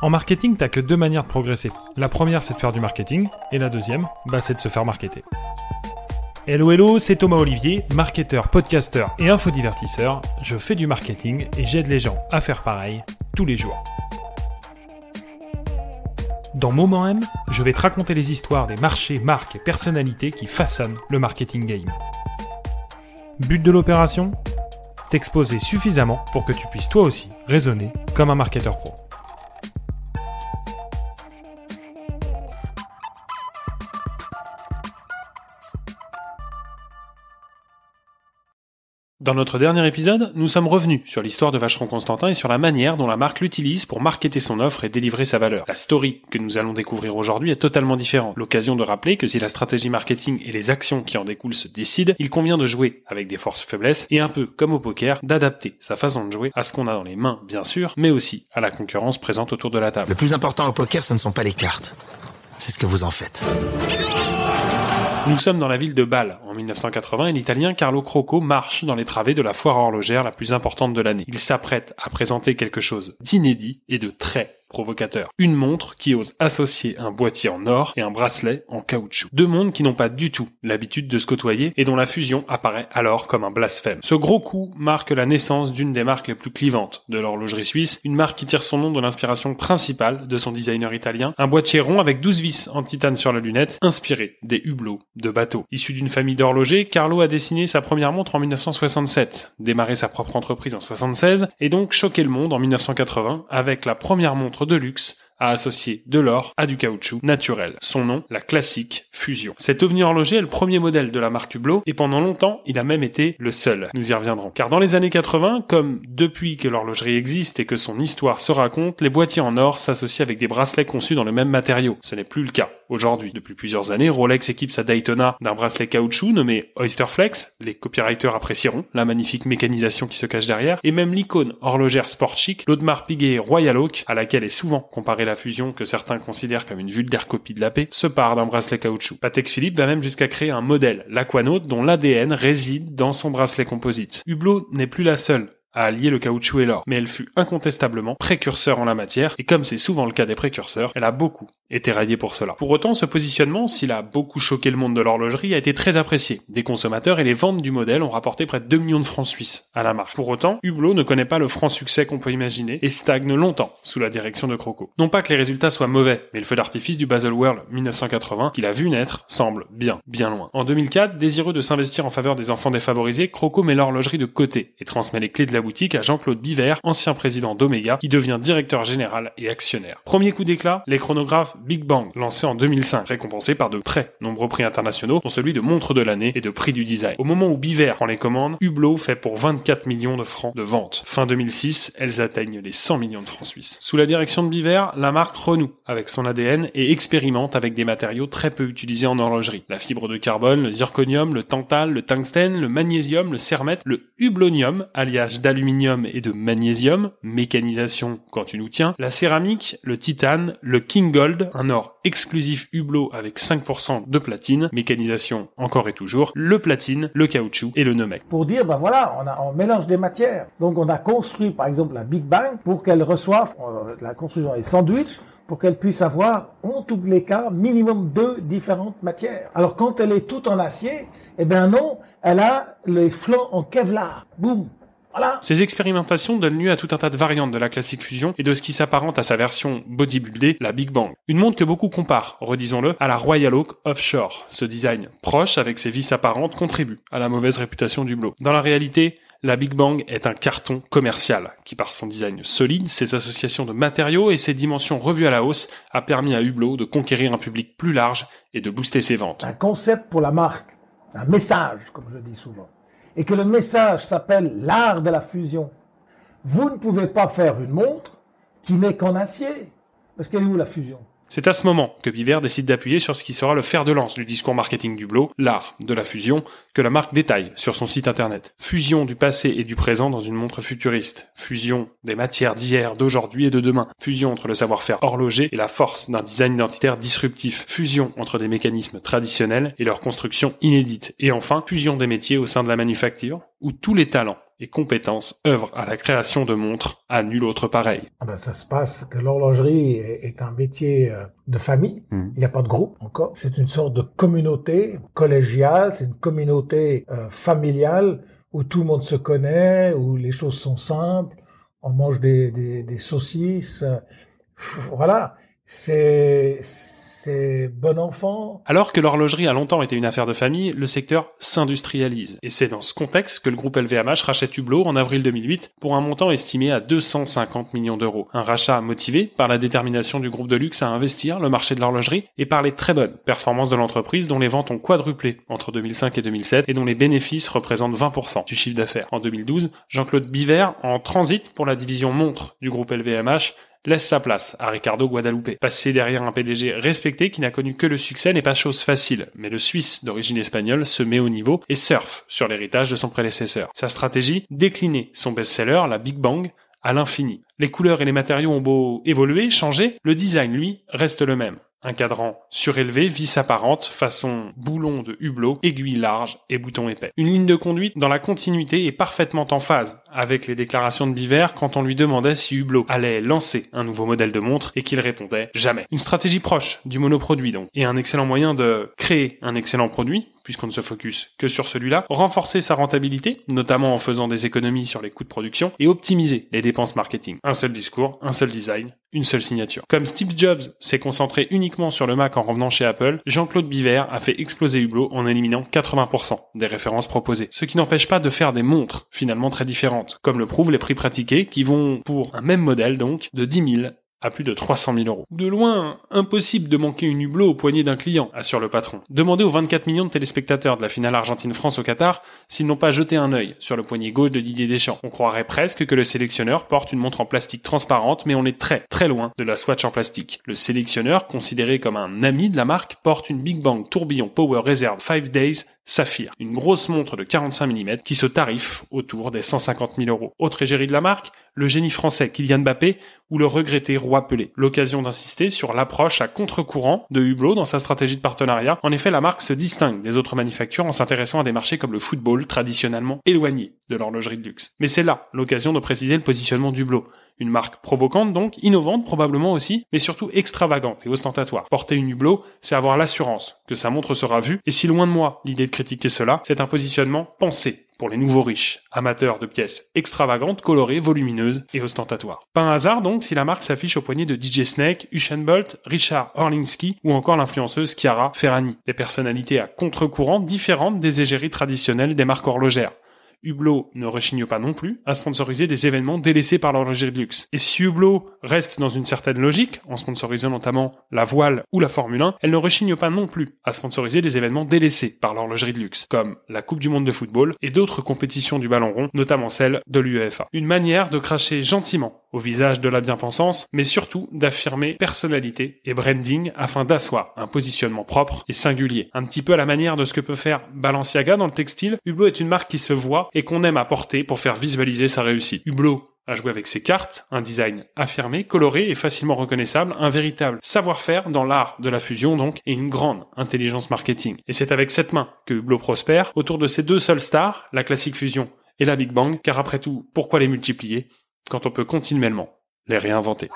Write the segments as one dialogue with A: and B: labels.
A: En marketing, t'as que deux manières de progresser. La première, c'est de faire du marketing, et la deuxième, c'est de se faire marketer. Hello, c'est Thomas Olivier, marketeur, podcasteur et infodivertisseur. Je fais du marketing et j'aide les gens à faire pareil tous les jours. Dans Moment M, je vais te raconter les histoires des marchés, marques et personnalités qui façonnent le marketing game. But de l'opération ? T'exposer suffisamment pour que tu puisses toi aussi raisonner comme un marketeur pro. Dans notre dernier épisode, nous sommes revenus sur l'histoire de Vacheron Constantin et sur la manière dont la marque l'utilise pour marketer son offre et délivrer sa valeur. La story que nous allons découvrir aujourd'hui est totalement différente. L'occasion de rappeler que si la stratégie marketing et les actions qui en découlent se décident, il convient de jouer avec des forces-faiblesses et un peu comme au poker, d'adapter sa façon de jouer à ce qu'on a dans les mains, bien sûr, mais aussi à la concurrence présente autour de la table.
B: Le plus important au poker, ce ne sont pas les cartes. C'est ce que vous en faites.
A: Nous sommes dans la ville de Bâle, en 1980, et l'Italien Carlo Crocco marche dans les travées de la foire horlogère la plus importante de l'année. Il s'apprête à présenter quelque chose d'inédit et de très provocateur. Une montre qui ose associer un boîtier en or et un bracelet en caoutchouc. Deux mondes qui n'ont pas du tout l'habitude de se côtoyer et dont la fusion apparaît alors comme un blasphème. Ce gros coup marque la naissance d'une des marques les plus clivantes de l'horlogerie suisse, une marque qui tire son nom de l'inspiration principale de son designer italien, un boîtier rond avec 12 vis en titane sur la lunette, inspiré des hublots de bateaux. Issu d'une famille d'horlogers, Carlo a dessiné sa première montre en 1967, démarré sa propre entreprise en 1976 et donc choqué le monde en 1980 avec la première montre de luxe à associer de l'or à du caoutchouc naturel. Son nom, la classique Fusion. Cet ovni horloger est le premier modèle de la marque Hublot et pendant longtemps, il a même été le seul. Nous y reviendrons. Car dans les années 80, comme depuis que l'horlogerie existe et que son histoire se raconte, les boîtiers en or s'associent avec des bracelets conçus dans le même matériau. Ce n'est plus le cas aujourd'hui. Depuis plusieurs années, Rolex équipe sa Daytona d'un bracelet caoutchouc nommé Oysterflex. Les copywriters apprécieront la magnifique mécanisation qui se cache derrière. Et même l'icône horlogère sport chic, l'Audemars Piguet Royal Oak, à laquelle est souvent comparée la Fusion que certains considèrent comme une vulgaire copie de la paix, se part d'un bracelet caoutchouc. Patek Philippe va même jusqu'à créer un modèle, l'Aquanaut, dont l'ADN réside dans son bracelet composite. Hublot n'est plus la seule à allier le caoutchouc et l'or, mais elle fut incontestablement précurseur en la matière, et comme c'est souvent le cas des précurseurs, elle a beaucoup été raillée pour cela. Pour autant, ce positionnement, s'il a beaucoup choqué le monde de l'horlogerie, a été très apprécié des consommateurs et les ventes du modèle ont rapporté près de 2 millions de francs suisses à la marque. Pour autant, Hublot ne connaît pas le franc succès qu'on peut imaginer et stagne longtemps sous la direction de Crocco. Non pas que les résultats soient mauvais, mais le feu d'artifice du Baselworld 1980 qu'il a vu naître semble bien loin. En 2004, désireux de s'investir en faveur des enfants défavorisés, Crocco met l'horlogerie de côté et transmet les clés de la boutique à Jean-Claude Biver, ancien président d'Omega, qui devient directeur général et actionnaire. Premier coup d'éclat, les chronographes Big Bang, lancés en 2005, récompensés par de très nombreux prix internationaux, dont celui de montre de l'année et de prix du design. Au moment où Biver prend les commandes, Hublot fait pour 24 millions de francs de vente. Fin 2006, elles atteignent les 100 millions de francs suisses. Sous la direction de Biver, la marque renoue avec son ADN et expérimente avec des matériaux très peu utilisés en horlogerie. La fibre de carbone, le zirconium, le tantal, le tungstène, le magnésium, le cermètre, le hublonium, alliage d'aluminium et de magnésium, mécanisation quand tu nous tiens, la céramique, le titane, le king gold, un or exclusif Hublot avec 5% de platine, mécanisation encore et toujours, le platine, le caoutchouc et le Nemec.
C: Pour dire, on mélange des matières. Donc on a construit par exemple la Big Bang pour qu'elle reçoive la construction des sandwichs, pour qu'elle puisse avoir, en tous les cas, minimum 2 différentes matières. Alors quand elle est toute en acier, non, elle a les flancs en Kevlar. Boum. Voilà.
A: Ces expérimentations donnent lieu à tout un tas de variantes de la classique Fusion et de ce qui s'apparente à sa version bodybuildée, la Big Bang. Une montre que beaucoup comparent, redisons-le, à la Royal Oak Offshore. Ce design proche, avec ses vis apparentes, contribue à la mauvaise réputation d'Hublot. Dans la réalité, la Big Bang est un carton commercial qui, par son design solide, ses associations de matériaux et ses dimensions revues à la hausse, a permis à Hublot de conquérir un public plus large et de booster ses ventes.
C: Un concept pour la marque, un message, comme je dis souvent. Et que le message s'appelle l'art de la fusion. Vous ne pouvez pas faire une montre qui n'est qu'en acier. Parce qu'elle est où la fusion ?
A: C'est à ce moment que Biver décide d'appuyer sur ce qui sera le fer de lance du discours marketing d'Hublot, l'art de la fusion, que la marque détaille sur son site internet. Fusion du passé et du présent dans une montre futuriste. Fusion des matières d'hier, d'aujourd'hui et de demain. Fusion entre le savoir-faire horloger et la force d'un design identitaire disruptif. Fusion entre des mécanismes traditionnels et leur construction inédite. Et enfin, fusion des métiers au sein de la manufacture, où tous les talents et compétences œuvrent à la création de montres à nul autre pareil.
C: Ça se passe que l'horlogerie est un métier de famille. Il n'y a pas de groupe encore. C'est une sorte de communauté collégiale, c'est une communauté familiale où tout le monde se connaît, où les choses sont simples. On mange des saucisses. Voilà. C'est bon enfant.
A: Alors que l'horlogerie a longtemps été une affaire de famille, le secteur s'industrialise. Et c'est dans ce contexte que le groupe LVMH rachète Hublot en avril 2008 pour un montant estimé à 250 millions d'euros. Un rachat motivé par la détermination du groupe de luxe à investir le marché de l'horlogerie et par les très bonnes performances de l'entreprise dont les ventes ont quadruplé entre 2005 et 2007 et dont les bénéfices représentent 20% du chiffre d'affaires. En 2012, Jean-Claude Biver, en transit pour la division montre du groupe LVMH, laisse sa place à Ricardo Guadalupe. Passer derrière un PDG respecté qui n'a connu que le succès n'est pas chose facile, mais le Suisse d'origine espagnole se met au niveau et surfe sur l'héritage de son prédécesseur. Sa stratégie, décliner son best-seller, la Big Bang, à l'infini. Les couleurs et les matériaux ont beau évoluer, changer, le design, lui, reste le même. Un cadran surélevé, vis apparente, façon boulon de Hublot, aiguille large et bouton épais. Une ligne de conduite dans la continuité et parfaitement en phase avec les déclarations de Biver quand on lui demandait si Hublot allait lancer un nouveau modèle de montre et qu'il répondait jamais. Une stratégie proche du monoproduit donc, et un excellent moyen de créer un excellent produit, puisqu'on ne se focus que sur celui-là, renforcer sa rentabilité, notamment en faisant des économies sur les coûts de production, et optimiser les dépenses marketing. Un seul discours, un seul design, une seule signature. Comme Steve Jobs s'est concentré uniquement sur le Mac en revenant chez Apple, Jean-Claude Biver a fait exploser Hublot en éliminant 80% des références proposées. Ce qui n'empêche pas de faire des montres finalement très différentes, comme le prouvent les prix pratiqués qui vont pour un même modèle donc de 10 000 à plus de 300 000 euros. De loin, impossible de manquer une Hublot au poignet d'un client, assure le patron. Demandez aux 24 millions de téléspectateurs de la finale Argentine-France au Qatar s'ils n'ont pas jeté un œil sur le poignet gauche de Didier Deschamps. On croirait presque que le sélectionneur porte une montre en plastique transparente, mais on est très très loin de la Swatch en plastique. Le sélectionneur, considéré comme un ami de la marque, porte une Big Bang tourbillon Power Reserve 5 Days Saphir, une grosse montre de 45 mm qui se tarife autour des 150 000 euros. Autre égérie de la marque, le génie français Kylian Mbappé ou le regretté Roi Pelé. L'occasion d'insister sur l'approche à contre-courant de Hublot dans sa stratégie de partenariat. En effet, la marque se distingue des autres manufactures en s'intéressant à des marchés comme le football, traditionnellement éloignés de l'horlogerie de luxe. Mais c'est là l'occasion de préciser le positionnement d'Hublot. Une marque provocante donc, innovante probablement aussi, mais surtout extravagante et ostentatoire. Porter une Hublot, c'est avoir l'assurance que sa montre sera vue, et si loin de moi l'idée de critiquer cela, c'est un positionnement pensé pour les nouveaux riches, amateurs de pièces extravagantes, colorées, volumineuses et ostentatoires. Pas un hasard donc si la marque s'affiche au poignet de DJ Snake, Usain Bolt, Richard Orlinski ou encore l'influenceuse Chiara Ferragni. Des personnalités à contre-courant différentes des égéries traditionnelles des marques horlogères. Hublot ne rechigne pas non plus à sponsoriser des événements délaissés par l'horlogerie de luxe. Et si Hublot reste dans une certaine logique, en sponsorisant notamment la voile ou la Formule 1, elle ne rechigne pas non plus à sponsoriser des événements délaissés par l'horlogerie de luxe, comme la Coupe du Monde de football et d'autres compétitions du ballon rond, notamment celle de l'UEFA. Une manière de cracher gentiment au visage de la bien-pensance, mais surtout d'affirmer personnalité et branding afin d'asseoir un positionnement propre et singulier. Un petit peu à la manière de ce que peut faire Balenciaga dans le textile, Hublot est une marque qui se voit et qu'on aime apporter pour faire visualiser sa réussite. Hublot a joué avec ses cartes, un design affirmé, coloré et facilement reconnaissable, un véritable savoir-faire dans l'art de la fusion donc, et une grande intelligence marketing. Et c'est avec cette main que Hublot prospère autour de ses deux seules stars, la classique fusion et la Big Bang, car après tout, pourquoi les multiplier quand on peut continuellement les réinventer?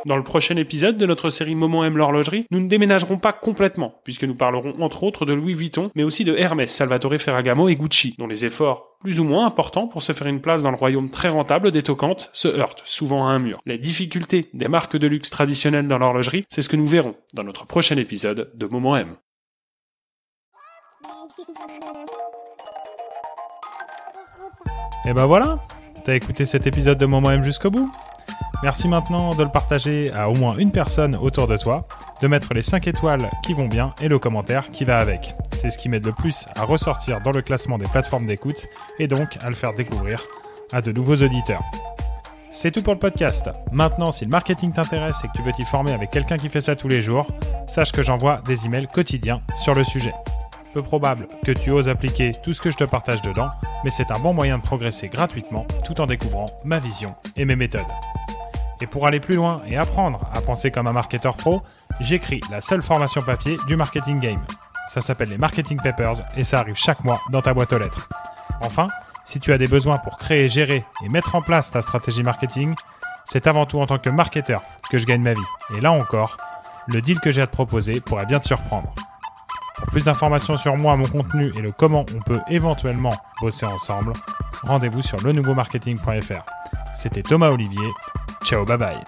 A: Dans le prochain épisode de notre série Momo aime l'horlogerie, nous ne déménagerons pas complètement, puisque nous parlerons entre autres de Louis Vuitton, mais aussi de Hermès, Salvatore Ferragamo et Gucci, dont les efforts plus ou moins importants pour se faire une place dans le royaume très rentable des toquantes se heurtent souvent à un mur. Les difficultés des marques de luxe traditionnelles dans l'horlogerie, c'est ce que nous verrons dans notre prochain épisode de Momo aime.
D: Et ben voilà, t'as écouté cet épisode de Momo aime jusqu'au bout. Merci maintenant de le partager à au moins une personne autour de toi, de mettre les 5 étoiles qui vont bien et le commentaire qui va avec. C'est ce qui m'aide le plus à ressortir dans le classement des plateformes d'écoute et donc à le faire découvrir à de nouveaux auditeurs. C'est tout pour le podcast. Maintenant, si le marketing t'intéresse et que tu veux t'y former avec quelqu'un qui fait ça tous les jours, sache que j'envoie des emails quotidiens sur le sujet. Peu probable que tu oses appliquer tout ce que je te partage dedans, mais c'est un bon moyen de progresser gratuitement tout en découvrant ma vision et mes méthodes. Et pour aller plus loin et apprendre à penser comme un marketeur pro, j'écris la seule formation papier du marketing game. Ça s'appelle les Marketing Papers et ça arrive chaque mois dans ta boîte aux lettres. Enfin, si tu as des besoins pour créer, gérer et mettre en place ta stratégie marketing, c'est avant tout en tant que marketeur que je gagne ma vie. Et là encore, le deal que j'ai à te proposer pourrait bien te surprendre. Pour plus d'informations sur moi, mon contenu et le comment on peut éventuellement bosser ensemble, rendez-vous sur lenouveaumarketing.fr. C'était Thomas Olivier. Ciao, bye bye.